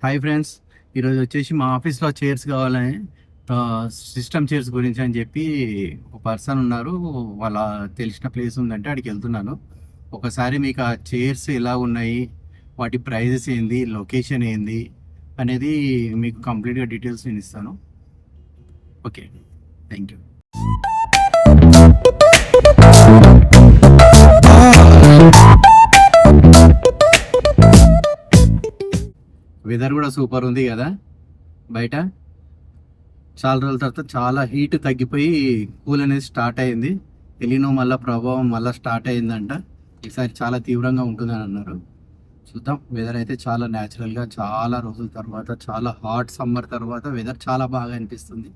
Hi friends, ఈరోజు వచ్చేసి మా ఆఫీస్లో చైర్స్ కావాలని సిస్టమ్ చైర్స్ గురించి అని చెప్పి ఒక పర్సన్ ఉన్నారు. వాళ్ళ తెలిసిన ప్లేస్ ఉందంటే అక్కడికి వెళ్తున్నాను. ఒకసారి మీకు ఆ చైర్స్ ఎలా ఉన్నాయి, వాటి ప్రైజెస్ ఏంది, లొకేషన్ ఏంది అనేది మీకు కంప్లీట్గా డీటెయిల్స్ నేను ఇస్తాను. Okay, thank you. వెదర్ కూడా సూపర్ ఉంది కదా బయట. చాలా రోజుల తర్వాత చాలా హీట్ తగ్గిపోయి కూల్ అనేది స్టార్ట్ అయింది. ఎలినో మళ్ళీ ప్రభావం మళ్ళీ స్టార్ట్ అయిందంట. ఈసారి చాలా తీవ్రంగా ఉంటుందని అన్నారు. చూద్దాం. వెదర్ అయితే చాలా న్యాచురల్గా చాలా రోజుల తర్వాత, చాలా హాట్ సమ్మర్ తర్వాత వెదర్ చాలా బాగా అనిపిస్తుంది.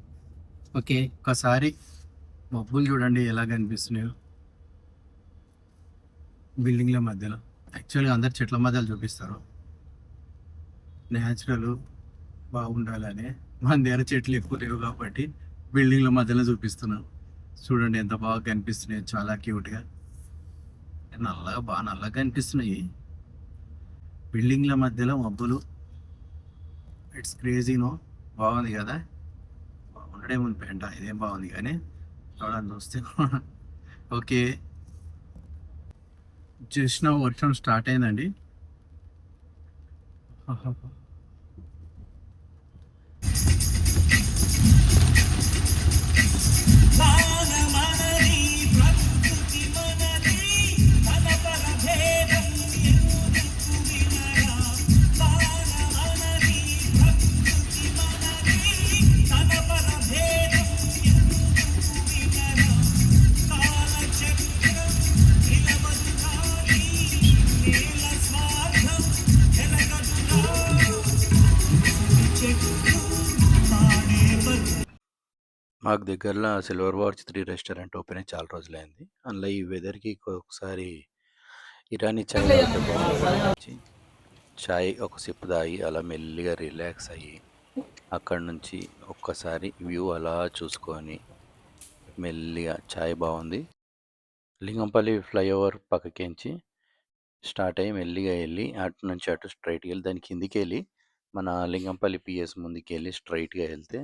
ఓకే, ఒకసారి మబ్బులు చూడండి ఎలా కనిపిస్తున్నాయో బిల్డింగ్ల మధ్యలో. యాక్చువల్గా అందరు చెట్ల మధ్యలో చూపిస్తారు, న్యాచురల్ బాగుండాలని. మన దగ్గర చెట్లు ఎక్కువ లేవు కాబట్టి బిల్డింగ్ల మధ్యలో చూపిస్తున్నాను. చూడండి ఎంత బాగా కనిపిస్తున్నాయి, చాలా క్యూట్గా నల్లగా కనిపిస్తున్నాయి బిల్డింగ్ల మధ్యలో మబ్బులు. ఇట్స్ క్రేజీనో. బాగుంది కదా, బాగుండేముంది పెంట, ఇదేం బాగుంది కానీ చూడండి చూస్తే. ఓకే, జస్ట్ నా వర్షం స్టార్ట్ అయిందండి. మాకు దగ్గరలో సిల్వర్ వాచ్ 3 రెస్టారెంట్ ఓపెన్ అయ్యి చాలా రోజులైంది. అందులో ఈ వెదర్కి ఒకసారి ఇరానీ చాయ్ తాగితే బాగుంటుంది. చాయ్ ఒక సిప్ తాగి అలా మెల్లిగా రిలాక్స్ అయ్యి అక్కడి నుంచి ఒక్కసారి వ్యూ అలా చూసుకొని మెల్లిగా చాయ్ బాగుంది. లింగంపల్లి ఫ్లైఓవర్ పక్కకించి స్టార్ట్ అయ్యి మెల్లిగా వెళ్ళి అటు నుంచి అటు స్ట్రైట్కి వెళ్ళి దాని కిందికి వెళ్ళి మన లింగంపల్లి పిఎస్ ముందుకి వెళ్ళి స్ట్రైట్గా వెళ్తే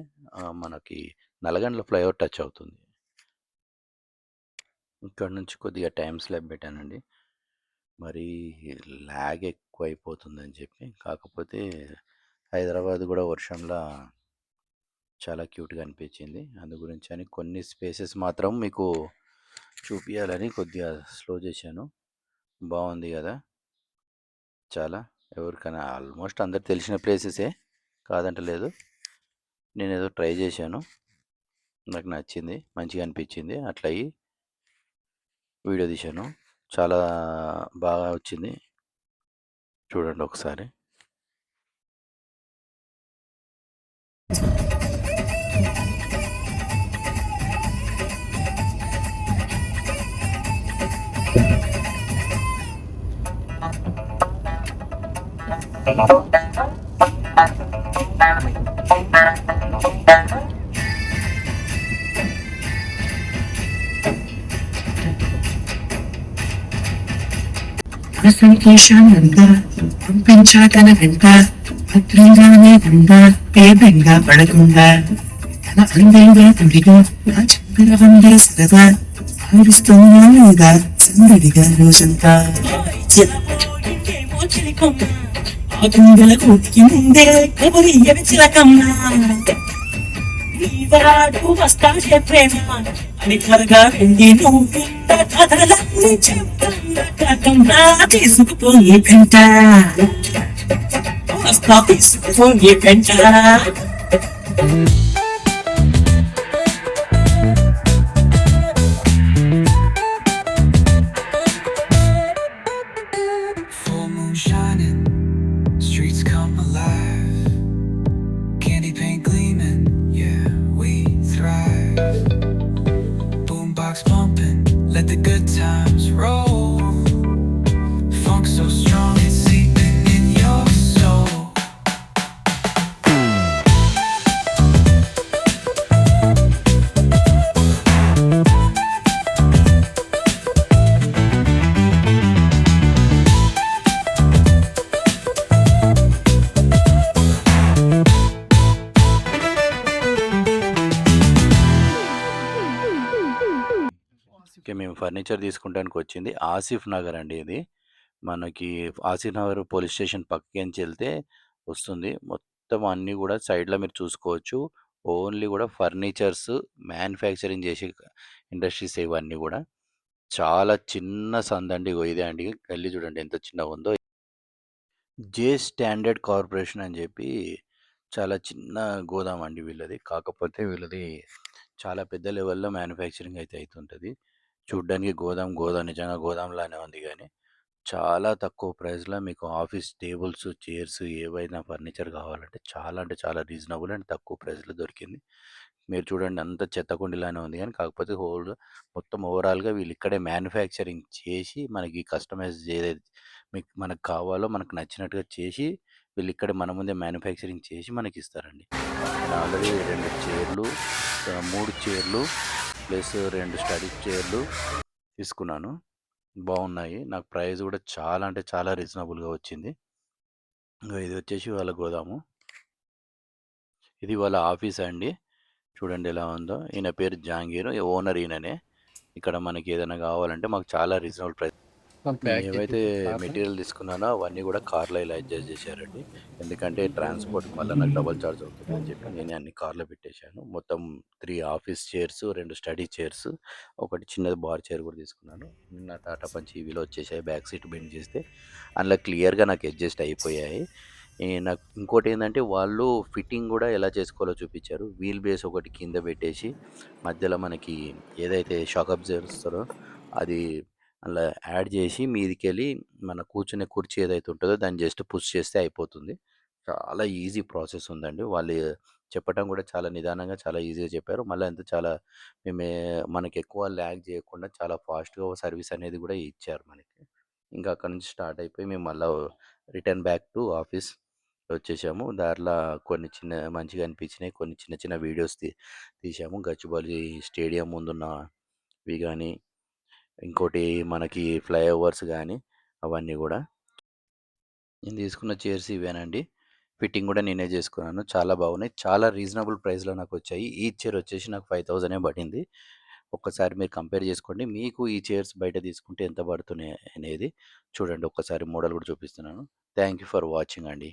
మనకి నల్గండ్ల ఫ్లైఓవర్ టచ్ అవుతుంది. ఇక్కడ నుంచి కొద్దిగా టైం స్లాబ్ పెట్టానండి, మరి ల్యాగ్ ఎక్కువ అయిపోతుందని చెప్పి. కాకపోతే హైదరాబాద్ కూడా వర్షంలో చాలా క్యూట్గా అనిపించింది. అందు గురించి అని కొన్ని స్పేసెస్ మాత్రం మీకు చూపించాలని కొద్దిగా స్లో చేశాను. బాగుంది కదా చాలా. ఎవరికైనా ఆల్మోస్ట్ అందరు తెలిసిన ప్లేసెసే, కాదంటలేదు. నేను ఏదో ట్రై చేశాను, నాకు నచ్చింది, మంచిగా అనిపించింది, అట్లా అయ్యి వీడియో తీశాను. చాలా బాగా వచ్చింది, చూడండి ఒకసారి. సంకేశానంతా పంపించాకన వెంట భద్రంగానే ఉందా, పేదంగా పడకుండా తన అందంగా తుడిగా నా చక్కెర వందే సరదా ఆరుస్తున్నా లేదా సందడిగా రోజంతా. ఆ గుండెల కూతికి ముందే కబురి చిలకమ్మా, నీవాడు వస్తాడే ప్రేమ అని త్వరగా వెళ్ళి నువ్వు కథలన్నీ చెప్తా తీసుకుపోయి పెంట వస్తా తీసుకుపోయి పెంట. Let the good times roll. Funk so strong it's seeping in your soul. మేము ఫర్నిచర్ తీసుకుంటానికి వచ్చింది ఆసిఫ్ నగర్ అండి ఇది. మనకి ఆసిఫ్ నగర్ పోలీస్ స్టేషన్ పక్కకేంచి ఎళ్తే వస్తుంది. మొత్తం అన్నీ గూడా సైడ్‌లో మీరు చూసుకోవచ్చు. ఓన్లీ గూడా ఫర్నిచర్స్ మ్యానుఫ్యాక్చరింగ్ చేసే ఇండస్ట్రీస్ ఇవన్నీ గూడా. చాలా చిన్న సందండి. ఇగో ఇదే అండి. గల్లీ చూడండి ఎంత చిన్నగుందో. జే స్టాండర్డ్ కార్పొరేషన్ అని జెప్పి చాలా చిన్న గోదాం అండి వీళ్ళది. కాకపోతే వీళ్ళది చాలా పెద్ద లెవెల్‌లో మ్యానుఫ్యాక్చరింగ్ అయితే అయితుంటది. చూడ్డానికి గోదాం నిజంగా గోదాంలానే ఉంది గానీ, చాలా తక్కువ ప్రైస్‌లో మీకు ఆఫీస్ టేబుల్స్, చైర్స్ ఏవైనా ఫర్నిచర్ కావాలంటే చాలా అంటే చాలా రీజనబుల్ అండ్ తక్కువ ప్రైస్‌లో దొరికింది. మీరు చూడండి అంతా చెత్తకుండీలానే ఉంది గానీ, కాకపోతే మొత్తం ఓవరాల్‌గా వీళ్ళు ఇక్కడే మ్యానుఫ్యాక్చరింగ్ చేసి మనకి కస్టమైజ్ ఏదైతే మనకు కావాలో మనకు నచ్చినట్టుగా చేసి వీళ్ళిక్కడే మన ముందే మ్యానుఫ్యాక్చరింగ్ చేసి మనకిస్తారండి. నేను ఆల్రెడీ 2 చైర్లు 3 చైర్లు ప్లస్ 2 స్టడీ చైర్లు తీసుకున్నాను. బావున్నాయి. నాకు ప్రైస్ గూడా చాలా అంటే చాలా రీజనబుల్‌గా వచ్చింది. ఇంగో ఇది వచ్చేసి వాళ్ళ గోదాము. ఇది వాళ్ళ ఆఫీస్ అండి. చూడండి ఎలా ఉందో. ఈయన పేరు జహాంగీర్. ఓనర్ ఈయననే. ఇక్కడ మనకి ఏదైనా కావాలంటే మాకు చాలా రీజనబుల్ ప్రైస్ నేను ఏవైతే మెటీరియల్ తీసుకున్నానో అవన్నీ గూడా కార్‌లో ఇలా అడ్జస్ట్ చేశారండి. ఎందుకంటే ట్రాన్స్‌పోర్ట్‌కి మళ్ళా నాకు డబుల్ చార్జ్ అవుతుందని చెప్పి నేనే అన్ని కార్‌లో పెట్టేశాను. మొత్తం 3 ఆఫీస్ చైర్స్, 2 స్టడీ చైర్స్, ఒకటి చిన్నది బార్ చైర్ గూడా తీసుకున్నాను. నా టాటా పంచ్ ఈవీలో వచ్చేసాయి. బ్యాక్ సీట్ బెండ్ చేస్తే అందులో క్లియర్‌గా నాకు అడ్జస్ట్ అయిపోయాయి. నాకు ఇంకోటేందంటే వాళ్ళు ఫిట్టింగ్ గూడా ఎలా చేసుకోవాలో చూపిచ్చారు. వీల్ బేస్ ఒకటి కింద పెట్టేసి మధ్యలో మనకి ఏదైతే షాక్ అబ్జర్వర్ ఇస్తారో అది అలా యాడ్ చేసి మీదికెళ్ళి మన కూర్చునే కుర్చీ ఏదైతే ఉంటదో దాన్ని జస్ట్ పుష్ చేస్తే అయిపోతుంది. చాలా ఈజీ ప్రాసెస్ ఉందండి. వాళ్ళు చెప్పటం గూడా చాలా నిదానంగా, చాలా ఈజీగా చెప్పారు. మళ్ళా అంతే చాలా మనకెక్కువ ల్యాగ్ జేయకుండా చాలా ఫాస్ట్‌గా సర్వీస్ అనేది గూడా ఇచ్చారు మనకి. ఇంకా అక్కడి నుంచి స్టార్ట్ అయిపోయి మేము మళ్ళా రిటర్న్ బ్యాక్ టు ఆఫీస్ వచ్చేసాము. దారిల కొన్ని మంచిగా అనిపించినాయి. కొన్ని చిన్న చిన్న వీడియోస్ తీసాము. గచ్చిబౌలి స్టేడియం ముందున్నవి గాని, ఇంకోటి మనకి ఫ్లైఓవర్స్ గాని అవన్నీ గూడా. నేను తీసుకున్న చైర్స్ ఇవేనండి. ఫిట్టింగ్ గూడా నేనే జేసుకున్నాను. చాలా బాగున్నాయి. చాలా రీజనబుల్ ప్రైస్‌లో నాకొచ్చాయి. ఈచ్ చైర్ వచ్చేసి నాకు 5000 పడింది. ఒక్కసారి మీరు కంపేర్ జేసుకోండి. మీకు ఈ చైర్స్ బయట తీసుకుంటే ఎంత పడుతున్నాయి అనేది చూడండి. ఒక్కసారి మోడల్ గూడా చూపిస్తున్నాను. థాంక్ యూ ఫర్ వాచింగ్ అండి.